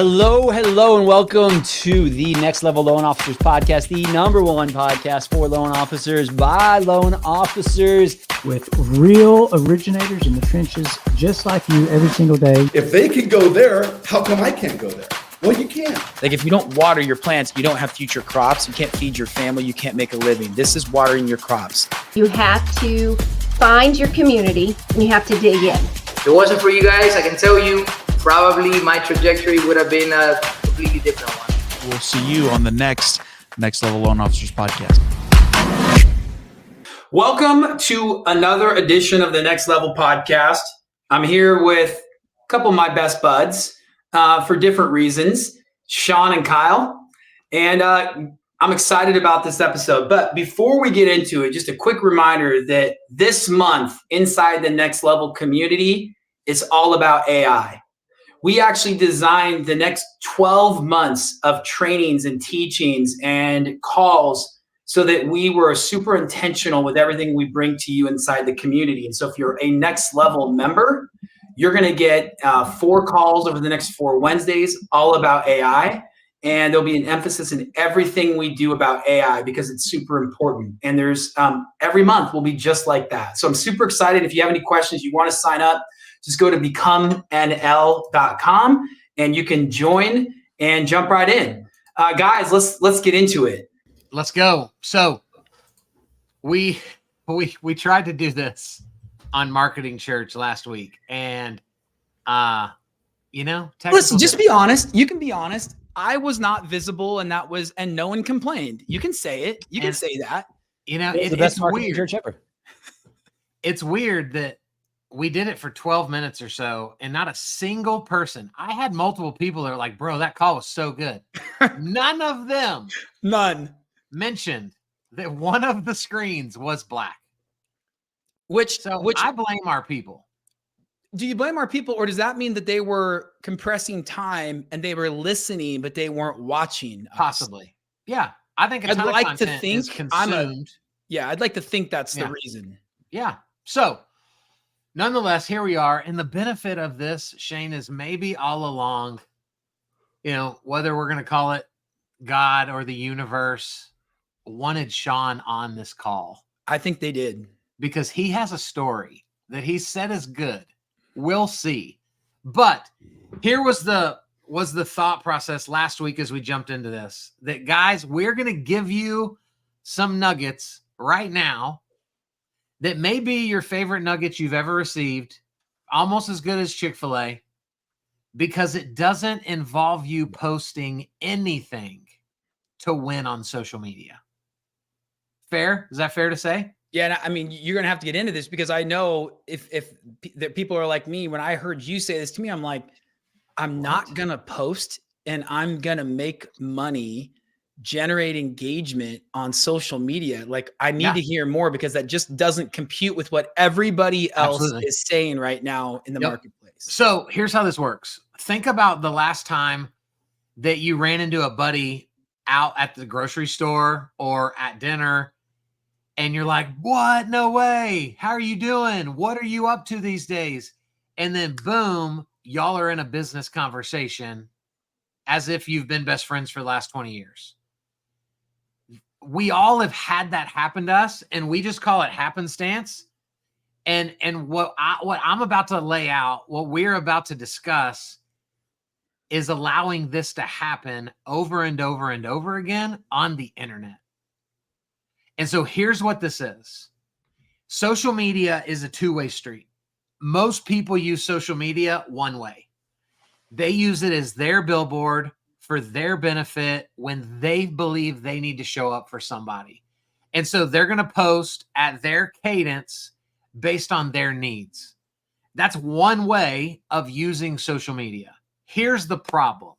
Hello, and welcome to the Next Level Loan Officers Podcast, the number one podcast for loan officers by loan officers. With real originators in the trenches, just like you every single day. If they can go there, how come I can't go there? Well, you can. Like if you don't water your plants, you don't have future crops. You can't feed your family. You can't make a living. This is watering your crops. You have to find your community and you have to dig in. If it wasn't for you guys, I can tell you, probably my trajectory would have been a completely different one. We'll see you on the next Level Loan Officers Podcast. Welcome to another edition of the Next Level Podcast. I'm here with a couple of my best buds for different reasons, Sean and Kyle. And I'm excited about this episode. But before we get into it, just a quick reminder that this month inside the Next Level community is all about AI. We actually designed the next 12 months of trainings and teachings and calls so that we were super intentional with everything we bring to you inside the community. And so if you're a Next Level member, you're going to get 4 calls over the next 4 Wednesdays, all about AI. And there'll be an emphasis in everything we do about AI because it's super important. And there's every month will be just like that. So I'm super excited. If you have any questions, you want to sign up, just go to becomenl.com and you can join and jump right in. Guys, let's get into it. Let's go. So we tried to do this on Marketing Church last week, and listen, just be honest. You can be honest. I was not visible, and no one complained. You can say it. You can say that. It's the best Marketing weird. Church ever. It's weird that we did it for 12 minutes or so, and not a single person. I had multiple people that are like, "Bro, that call was so good." None of them. None. Mentioned that one of the screens was black. Which I blame our people. Do you blame our people, or does that mean that they were compressing time and they were listening, but they weren't watching us? Possibly. Yeah. I think a ton of content is consumed. I'd like to think that's the reason. Yeah. So nonetheless, here we are. And the benefit of this, Shane, is maybe all along, whether we're going to call it God or the universe, wanted Sean on this call. I think they did. Because he has a story that he said is good. We'll see. But here was the thought process last week as we jumped into this, that guys, we're going to give you some nuggets right now that may be your favorite nuggets you've ever received, almost as good as Chick-fil-A, because it doesn't involve you posting anything to win on social media. Fair? Is that fair to say? Yeah, I mean, you're going to have to get into this because I know if the people are like me, when I heard you say this to me, I'm like, I'm not going to post and I'm going to make money, generate engagement on social media. Like I need to hear more because that just doesn't compute with what everybody else is saying right now in the marketplace. So here's how this works. Think about the last time that you ran into a buddy out at the grocery store or at dinner, and you're like, what? No way. How are you doing? What are you up to these days? And then boom, y'all are in a business conversation as if you've been best friends for the last 20 years. We all have had that happen to us, and we just call it happenstance. And what I'm about to lay out, what we're about to discuss, is allowing this to happen over and over and over again on the internet. And so here's what this is. Social media is a two-way street. Most people use social media one way. They use it as their billboard for their benefit when they believe they need to show up for somebody. And so they're going to post at their cadence based on their needs. That's one way of using social media. Here's the problem.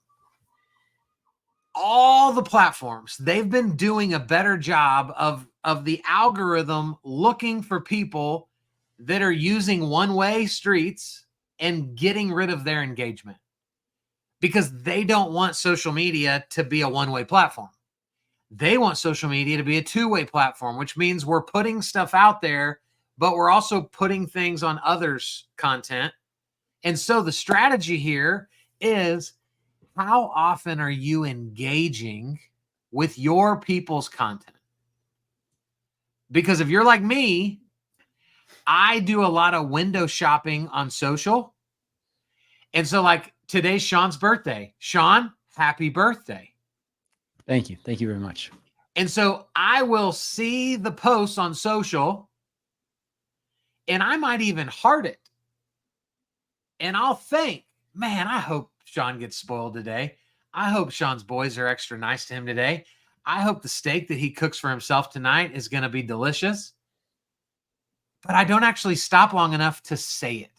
All the platforms, they've been doing a better job of the algorithm looking for people that are using one-way streets and getting rid of their engagement because they don't want social media to be a one-way platform. They want social media to be a two-way platform, which means we're putting stuff out there, but we're also putting things on others' content. And so the strategy here is, how often are you engaging with your people's content? Because if you're like me, I do a lot of window shopping on social. And so like today's Sean's birthday. Sean, happy birthday. Thank you. Thank you very much. And so I will see the posts on social and I might even heart it. And I'll think, man, I hope Sean gets spoiled today. I hope Sean's boys are extra nice to him today. I hope the steak that he cooks for himself tonight is going to be delicious. But I don't actually stop long enough to say it.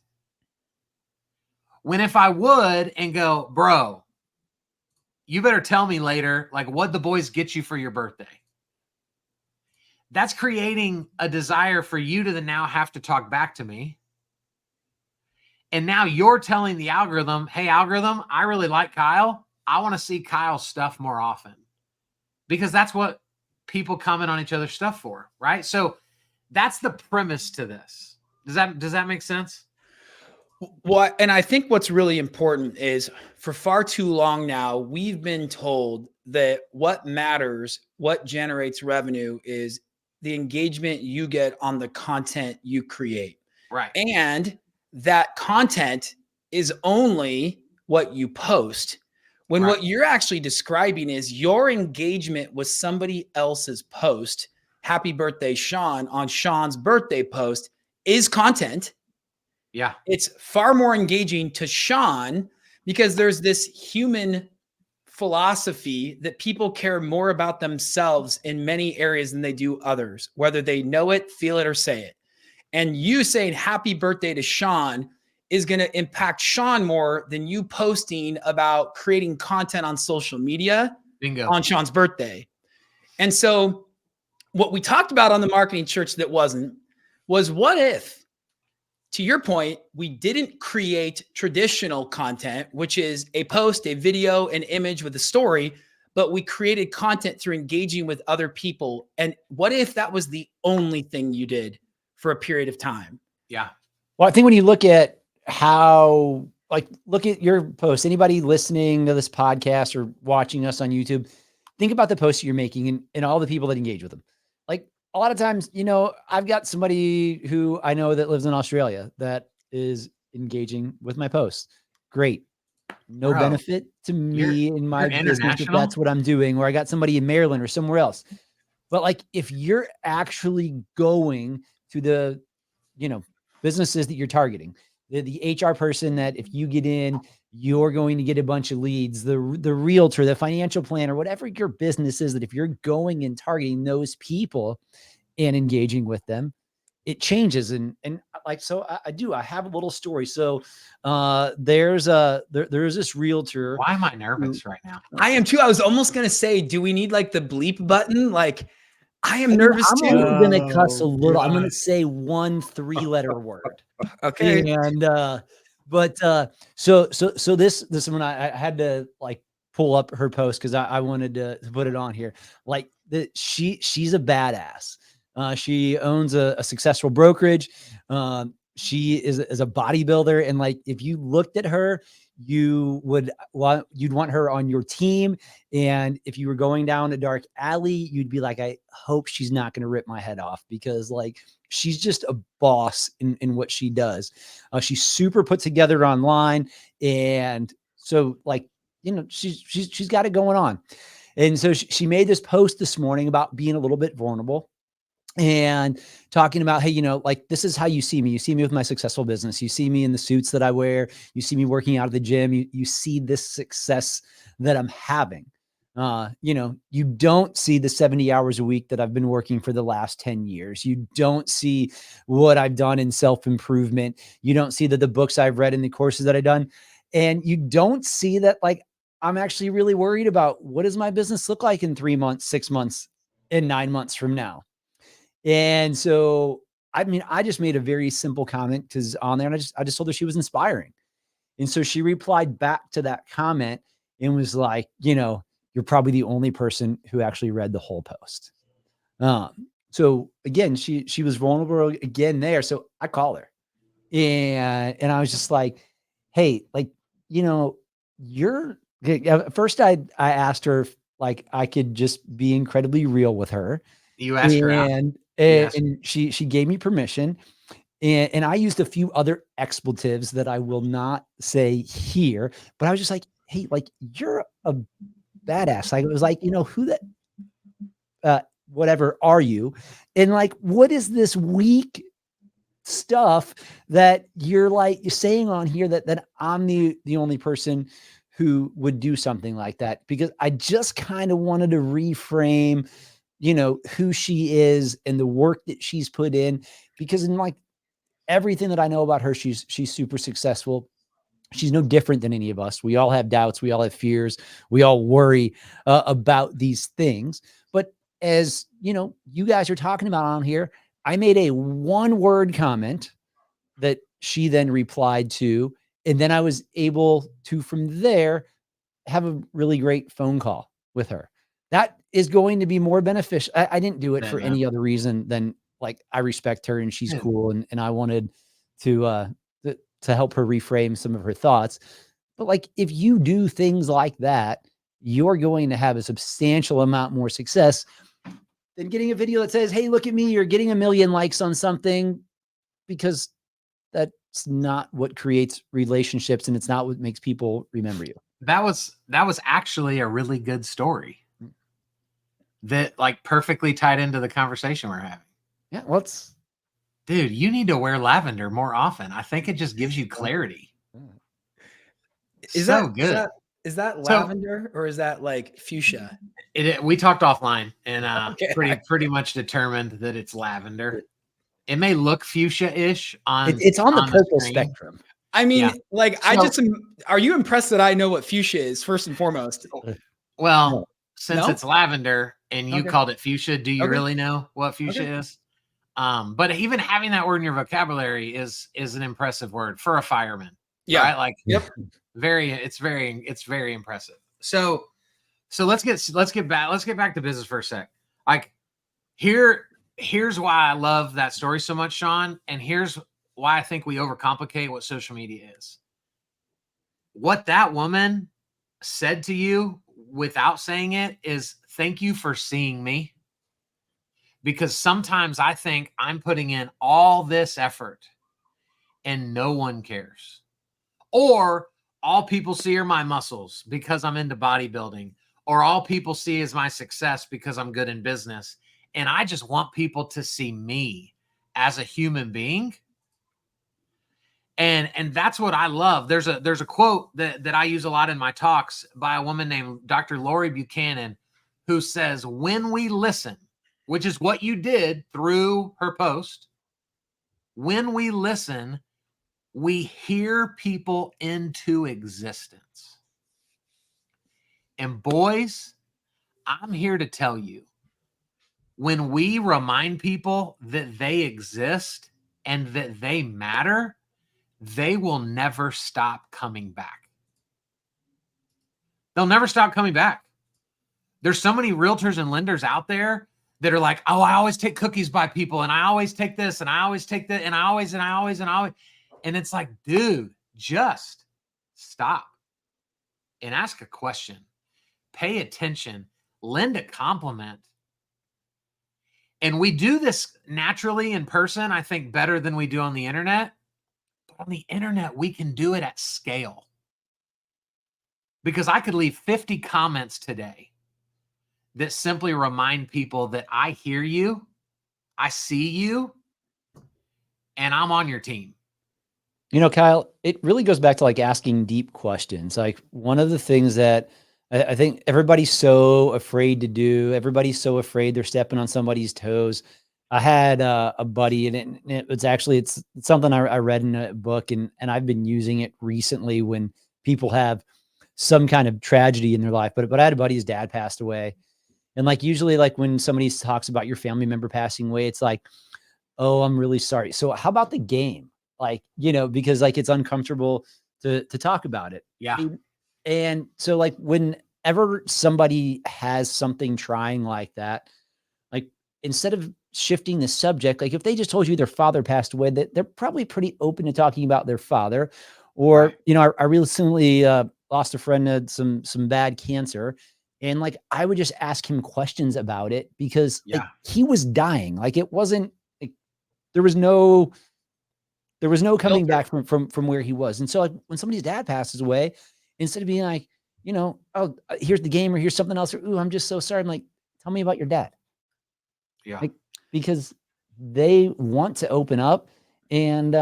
When if I would and go, bro, you better tell me later, like what the boys get you for your birthday. That's creating a desire for you to now have to talk back to me. And now you're telling the algorithm, hey, algorithm, I really like Kyle. I want to see Kyle's stuff more often. Because that's what people comment on each other's stuff for, right? So that's the premise to this. Does that make sense? Well, and I think what's really important is for far too long now, we've been told that what matters, what generates revenue is the engagement you get on the content you create. Right. And that content is only what you post. When what you're actually describing is your engagement with somebody else's post, happy birthday, Sean, on Sean's birthday post is content. Yeah. It's far more engaging to Sean because there's this human philosophy that people care more about themselves in many areas than they do others, whether they know it, feel it, or say it. And you saying happy birthday to Sean is going to impact Sean more than you posting about creating content on social media Bingo. on Sean's birthday. And so what we talked about on the marketing church that wasn't was what if, to your point, we didn't create traditional content, which is a post, a video, an image with a story, but we created content through engaging with other people. And what if that was the only thing you did for a period of time? Yeah. Well, I think when you look at how, like, look at your posts, anybody listening to this podcast or watching us on YouTube, think about the posts you're making and all the people that engage with them. Like a lot of times, you know, I've got somebody who I know that lives in Australia that is engaging with my posts. Great. No Bro, benefit to me in my you're business if international? that's what I'm doing, or I got somebody in Maryland or somewhere else. But like, if you're actually going to the, you know, businesses that you're targeting, the HR person that if you get in, you're going to get a bunch of leads, the realtor, the financial planner, whatever your business is, that if you're going and targeting those people and engaging with them, it changes. And like, so I have a little story. So there's this realtor. Why am I nervous right now? I am too. I was almost going to say, do we need like the bleep button? Like, I am nervous I'm too. only going to cuss a Oh, little. I'm going to God. say 1 3-letter word. Okay. And so this one I had to like pull up her post because I wanted to put it on here. Like she's a badass. She owns a successful brokerage. She is a bodybuilder, and like if you looked at her, you'd want her on your team. And if you were going down a dark alley, you'd be like, I hope she's not going to rip my head off, because like she's just a boss in what she does. She's super put together online. And so like, you know, she's got it going on. And so she made this post this morning about being a little bit vulnerable and talking about, hey, you know, like, this is how you see me. You see me with my successful business. You see me in the suits that I wear. You see me working out at the gym. You see this success that I'm having. You know, you don't see the 70 hours a week that I've been working for the last 10 years. You don't see what I've done in self-improvement. You don't see the books I've read and the courses that I've done. And you don't see that, like, I'm actually really worried about what does my business look like in 3 months, 6 months, and 9 months from now. And so, I mean, I just made a very simple comment because on there, and I just told her she was inspiring. And so she replied back to that comment and was like, you know, you're probably the only person who actually read the whole post. So again, she was vulnerable again there. So I call her and I was just like, hey, like, you know, you're Okay, at first I asked her if, like, I could just be incredibly real with her, You asked her out. and Yes. she gave me permission, and I used a few other expletives that I will not say here, but I was just like, "Hey, like, you're a badass." Like, it was like, "Who that uh, whatever are you?" And like, "What is this weak stuff that you're saying on here that I'm the only person who would do something like that?" Because I just kind of wanted to reframe, who she is and the work that she's put in, because in like everything that I know about her, she's super successful. She's no different than any of us. We all have doubts. We all have fears. We all worry about these things. But as you guys are talking about on here, I made a one-word comment that she then replied to. And then I was able to, from there, have a really great phone call with her. That is going to be more beneficial. I didn't do it Yeah, for man. any other reason than like I respect her and she's Yeah. cool, and I wanted to to help her reframe some of her thoughts. But like if you do things like that, you're going to have a substantial amount more success than getting a video that says, "Hey, look at me, you're getting 1,000,000 likes on something," because that's not what creates relationships and it's not what makes people remember you. That was actually a really good story that like perfectly tied into the conversation we're having. Yeah, let's Dude, you need to wear lavender more often. I think it just gives you clarity. Is So that good. is that So- lavender or is that like fuchsia? We talked offline and Okay. pretty much determined that it's lavender. It may look fuchsia-ish on it's on the purple screen. spectrum. I mean, Yeah. like I So- just are you impressed that I know what fuchsia is first and foremost? Well, No. since No? it's lavender and you Okay. called it fuchsia, do you Okay. really know what fuchsia is? But even having that word in your vocabulary is an impressive word for a fireman. Yeah. Right? Like Yep. it's very impressive. So let's get back to business for a sec. Like here's why I love that story so much, Sean, and here's why I think we overcomplicate what social media is. What that woman said to you without saying it is, "Thank you for seeing me." Because sometimes I think I'm putting in all this effort and no one cares. Or all people see are my muscles because I'm into bodybuilding, or all people see is my success because I'm good in business. And I just want people to see me as a human being. And that's what I love. There's a quote that I use a lot in my talks by a woman named Dr. Lori Buchanan, who says, "When we listen," which is what you did through her post, "when we listen, we hear people into existence." And boys, I'm here to tell you, when we remind people that they exist and that they matter, they will never stop coming back. They'll never stop coming back. There's so many realtors and lenders out there that are like, "Oh, I always take cookies by people, and I always take this, and I always take that, and I always. And it's like, dude, just stop and ask a question. Pay attention. Lend a compliment. And we do this naturally in person, I think, better than we do on the internet. But on the internet, we can do it at scale. Because I could leave 50 comments today that simply remind people that I hear you, I see you, and I'm on your team. Kyle, it really goes back to like asking deep questions. Like one of the things that I think everybody's so afraid to do, everybody's so afraid they're stepping on somebody's toes. I had a buddy, and it was actually, it's something I read in a book, and I've been using it recently when people have some kind of tragedy in their life. But I had a buddy, his dad passed away. And like usually like when somebody talks about your family member passing away, it's like, "Oh, I'm really sorry." So how about the game? Like, because like it's uncomfortable to talk about it. Yeah. And so like whenever somebody has something trying like that, like instead of shifting the subject, like if they just told you their father passed away, that they're probably pretty open to talking about their father. Or, Right. I recently lost a friend to some bad cancer. And like, I would just ask him questions about it because like, he was dying. Like it wasn't like, there was no coming back from where he was. And so like when somebody's dad passes away, instead of being like, you know, oh, here's the game or here's something else, or, ooh, I'm just so sorry. I'm like, tell me about your dad. Yeah. Like, because they want to open up and,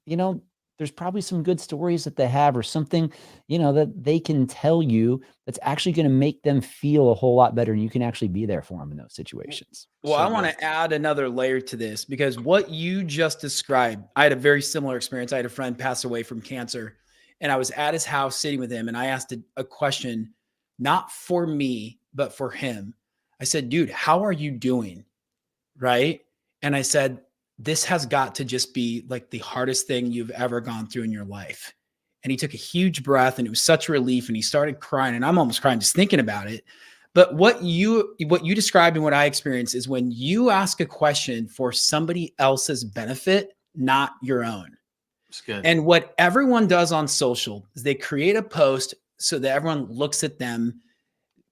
you know, there's probably some good stories that they have or something, you know, that they can tell you that's actually going to make them feel a whole lot better. And you can actually be there for them in those situations. Well, I want to add another layer to this because what you just described, I had a very similar experience. I had a friend pass away from cancer and I was at his house sitting with him and I asked a question, not for me, but for him. I said, dude, how are you doing? Right. And I said, this has got to just be like the hardest thing you've ever gone through in your life. And he took a huge breath and it was such a relief and he started crying and I'm almost crying just thinking about it. But what you described and what I experienced is when you ask a question for somebody else's benefit, not your own. It's good. And what everyone does on social is they create a post so that everyone looks at them,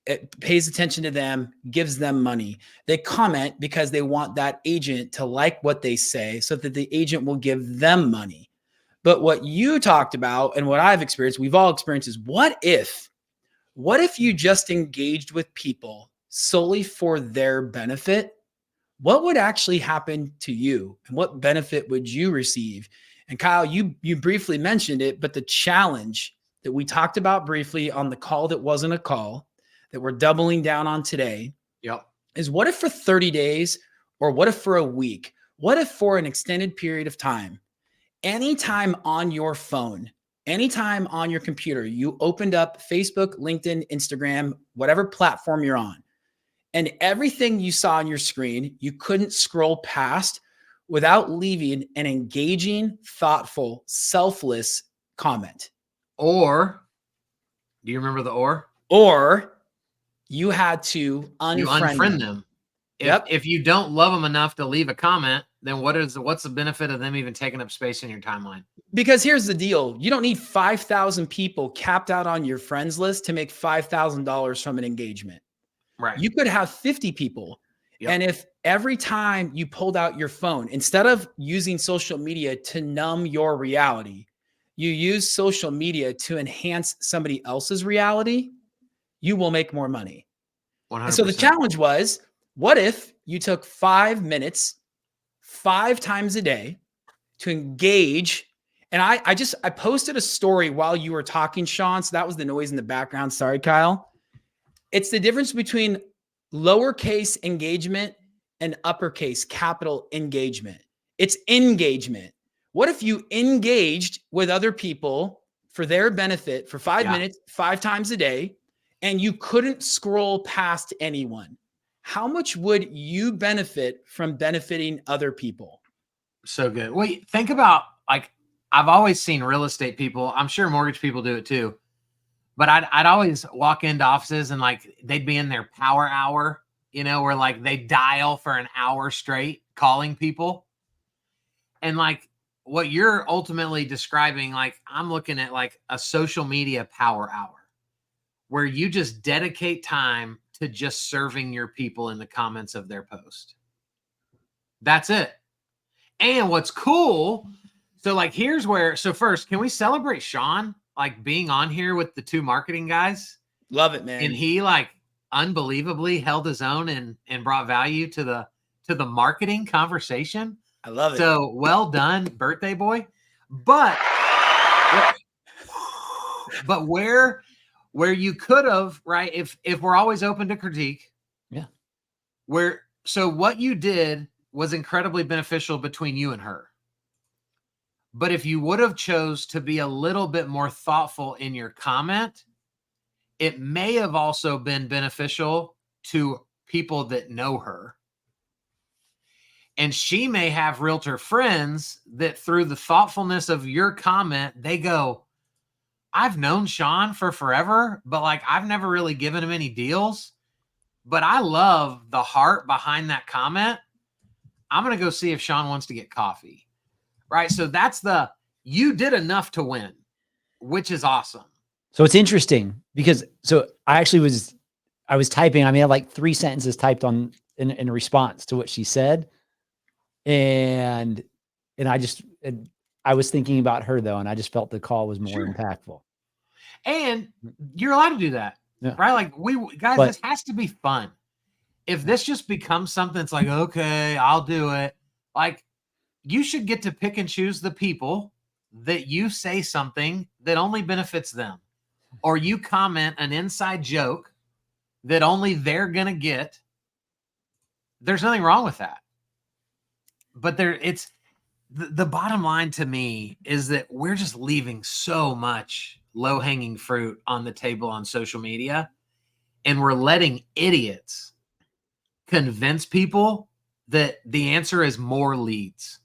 it pays attention to them, gives them money. They comment because they want that agent to like what they say so that the agent will give them money. But what you talked about and what I've experienced, we've all experienced is what if you just engaged with people solely for their benefit? What would actually happen to you and what benefit would you receive? And Kyle, you briefly mentioned it, but the challenge that we talked about briefly on the call that wasn't a call that we're doubling down on today is what if for 30 days or what if for a week? What if for an extended period of time, anytime on your phone, anytime on your computer, you opened up Facebook, LinkedIn, Instagram, whatever platform you're on, and everything you saw on your screen, you couldn't scroll past without leaving an engaging, thoughtful, selfless comment. Or, do you remember the or? Or you had to unfriend them. If you don't love them enough to leave a comment, then what's the benefit of them even taking up space in your timeline? Because here's the deal. You don't need 5,000 people capped out on your friends list to make $5,000 from an engagement. Right. You could have 50 people. And if every time you pulled out your phone, instead of using social media to numb your reality, you use social media to enhance somebody else's reality, you will make more money. 100%. And so the challenge was, what if you took 5 minutes, 5 times a day to engage? And I posted a story while you were talking, Sean. So that was the noise in the background. Sorry, Kyle. It's the difference between lowercase engagement and uppercase capital engagement. It's engagement. What if you engaged with other people for their benefit for 5 minutes, 5 times a day, and you couldn't scroll past anyone? How much would you benefit from benefiting other people? So good. Well, think about, like, I've always seen real estate people, I'm sure mortgage people do it too, but I'd always walk into offices and like they'd be in their power hour, you know, where like they dial for an hour straight calling people. And like what you're ultimately describing, like I'm looking at like a social media power hour where you just dedicate time to just serving your people in the comments of their post. That's it. And what's cool, so like here's where, so first, can we celebrate Sean like being on here with the 2 marketing guys? Love it, man. And he like unbelievably held his own and brought value to the marketing conversation. I love it. So well done, birthday boy. But where you could have, right? If we're always open to critique. Yeah. So what you did was incredibly beneficial between you and her. But if you would have chose to be a little bit more thoughtful in your comment, it may have also been beneficial to people that know her. And she may have realtor friends that through the thoughtfulness of your comment, they go, I've known Sean for forever, but like I've never really given him any deals. But I love the heart behind that comment. I'm going to go see if Sean wants to get coffee. Right. So that's you did enough to win, which is awesome. So it's interesting because I was typing. I mean, I had like 3 sentences typed in response to what she said, and I was thinking about her though, and I just felt the call was more Sure. impactful. And you're allowed to do that, Yeah. right? Like guys, But- this has to be fun. If this just becomes something that's like, okay, I'll do it. Like, you should get to pick and choose the people that you say something that only benefits them, or you comment an inside joke that only they're going to get. There's nothing wrong with that. But the bottom line to me is that we're just leaving so much low-hanging fruit on the table on social media, and we're letting idiots convince people that the answer is more leads.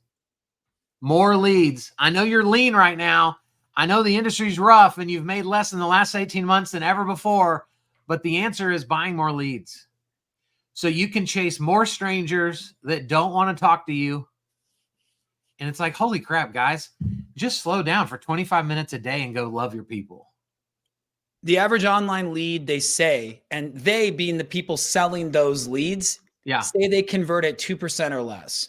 More leads. I know you're lean right now. I know the industry's rough and you've made less in the last 18 months than ever before, but the answer is buying more leads. So you can chase more strangers that don't want to talk to you. And it's like, holy crap, guys, just slow down for 25 minutes a day and go love your people. The average online lead, they say, and they being the people selling those leads, Yeah. say they convert at 2% or less.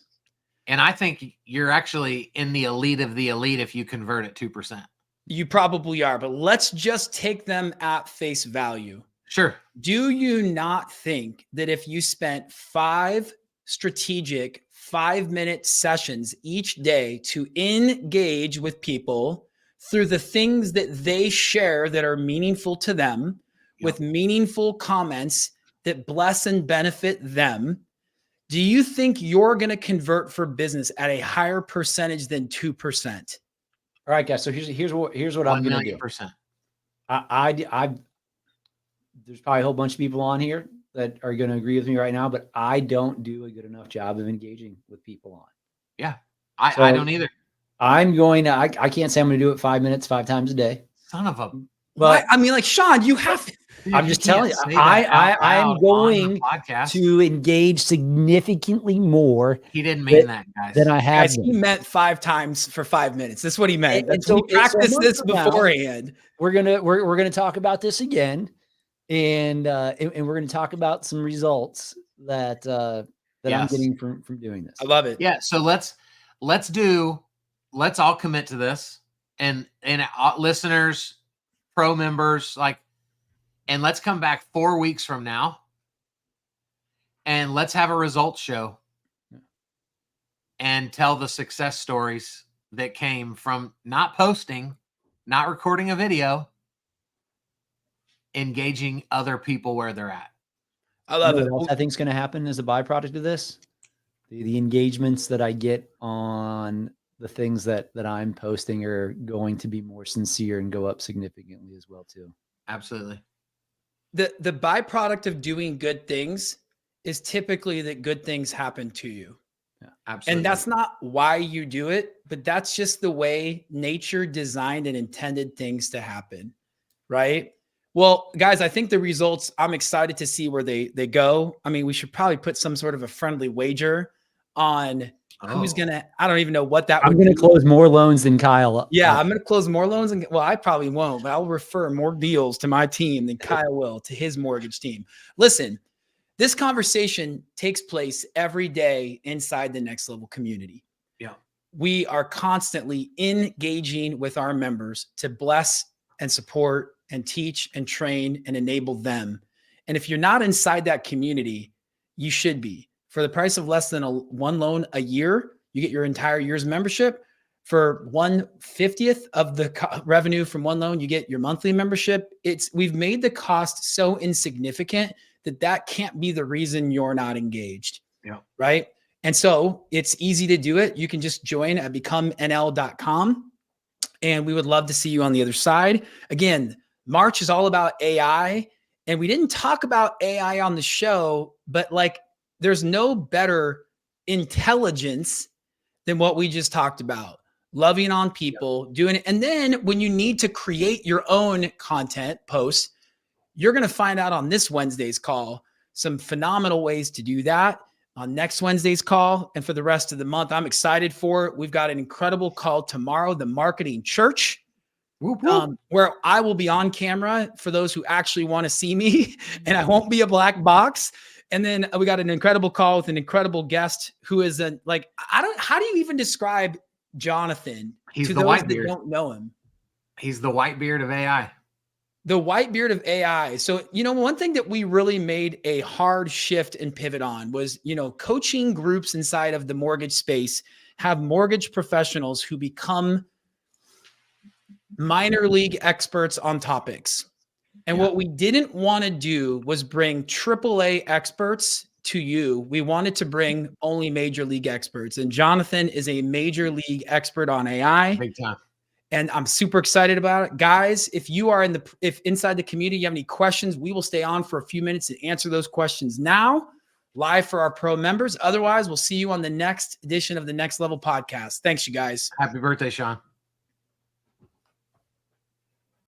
And I think you're actually in the elite of the elite if you convert at 2%. You probably are, but let's just take them at face value. Sure. Do you not think that if you spent 5 strategic 5-minute sessions each day to engage with people through the things that they share that are meaningful to them, with meaningful comments that bless and benefit them, do you think you're going to convert for business at a higher percentage than 2%? All right, guys. So here's what I'm going to do. 1,000,000%. There's probably a whole bunch of people on here that are going to agree with me right now, but I don't do a good enough job of engaging with people on. Yeah. So- I don't either. I'm going to, I can't say I'm going to do it 5 minutes, 5 times a day. Son of a. But Why? I mean, like, Sean, you have to. Dude, I'm you just can't telling you, say that out I'm loud on going the podcast. to engage significantly more He didn't mean that, guys. than I have. Guys, he meant 5 times for 5 minutes. That's what he meant. And That's so- he and so practiced months this from now- beforehand. We're gonna talk about this again, and we're gonna talk about some results that I'm Yes. getting from doing this. I love it. Yeah. So let's all commit to this, and listeners, pro members, and let's come back 4 weeks from now, and let's have a results show, and tell the success stories that came from not posting, not recording a video, engaging other people where they're at. I love You it. know what else I think is going to happen as a byproduct of this? The engagements that I get on the things that I'm posting are going to be more sincere and go up significantly as well too. Absolutely. The byproduct of doing good things is typically that good things happen to you. Absolutely. And that's not why you do it, but that's just the way nature designed and intended things to happen. Right. Well, guys, I think the results, I'm excited to see where they go. I mean, we should probably put some sort of a friendly wager on who's going to, I don't even know what that I'm would going to be. close more loans than Kyle. Yeah, I'm going to close more loans. And well, I probably won't, but I'll refer more deals to my team than Kyle will to his mortgage team. Listen, this conversation takes place every day inside the Next Level community. Yeah. We are constantly engaging with our members to bless and support and teach and train and enable them. And if you're not inside that community, you should be. For the price of less than one loan a year, you get your entire year's membership. For 1/50th of the revenue from one loan, you get your monthly membership. We've made the cost so insignificant that can't be the reason you're not engaged. Yeah. Right. And so it's easy to do it. You can just join at becomemnl.com, and we would love to see you on the other side. Again, March is all about AI, and we didn't talk about AI on the show, but there's no better intelligence than what we just talked about. Loving on people, doing it. And then when you need to create your own content posts, you're going to find out on this Wednesday's call some phenomenal ways to do that. On next Wednesday's call and for the rest of the month, I'm excited for it. We've got an incredible call tomorrow, the Marketing Church. Whoop, whoop. where I will be on camera for those who actually want to see me, and I won't be a black box. And then we got an incredible call with an incredible guest who is how do you even describe Jonathan He's to the those white that beard. don't know him? He's the white beard of AI. The white beard of AI. So, one thing that we really made a hard shift and pivot on was, coaching groups inside of the mortgage space have mortgage professionals who become minor league experts on topics. And what we didn't want to do was bring AAA experts to you. We wanted to bring only major league experts. And Jonathan is a major league expert on AI. Big time. And I'm super excited about it. Guys, if you are if inside the community, you have any questions, we will stay on for a few minutes and answer those questions now, live for our pro members. Otherwise, we'll see you on the next edition of the Next Level podcast. Thanks, you guys. Happy birthday, Sean.